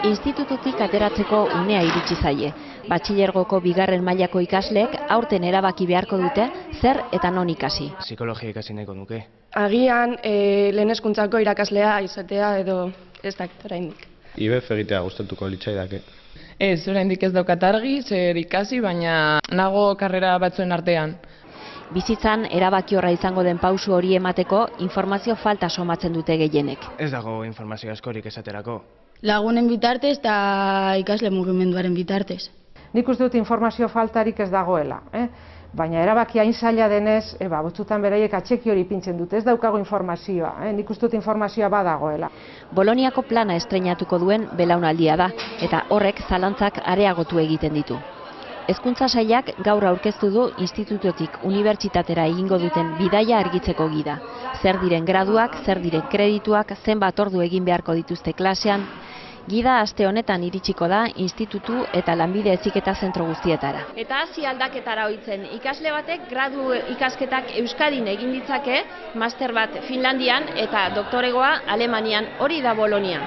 Institututik ateratzeko unea iritsi zaie. Batxilergoko bigarren mailako ikasleek aurten erabaki beharko dute zer eta non ikasi. Psikologia ikasi nahiko nuke. Agian lehen hezkuntzako irakaslea izatea edo ez dakit oraindik. IBEF egitea gustatuko litzaidake. Ez, oraindik ez daukat argi, zer ikasi, baina nago karrera batzuen artean. Bizitzan erabakiorra izango den pausu hori emateko informazio falta somatzen dute gehienek. Ez dago informazio askorik esaterako. Lagunen bitartez eta ikasle mugimenduaren bitartez. Nik uste dut informazio faltarik ez dagoela, baina erabaki hain zaila denez, batzutan beraiek atxeki hori ipintzen dute, ez daukago informazioa, nik uste dut informazioa badagoela. Boloniako plana estreinatuko duen belaunaldia da, eta horrek zalantzak areagotu egiten ditu. Hezkuntza sailak gaur aurkeztu du institututik unibertsitatera egingo duten bidaia argitzeko gida. Zer diren graduak, zer diren kredituak, zenbat ordu egin beharko dituzte klasean. Gida aste honetan iritsiko da institutu eta lanbide heziketa zentro guztietara. Eta hasi aldaketara ohitzen, ikasle batek gradu ikasketak Euskadin egin ditzake, master bat Finlandian eta doktoregoa Alemanian, hori da Bolonia.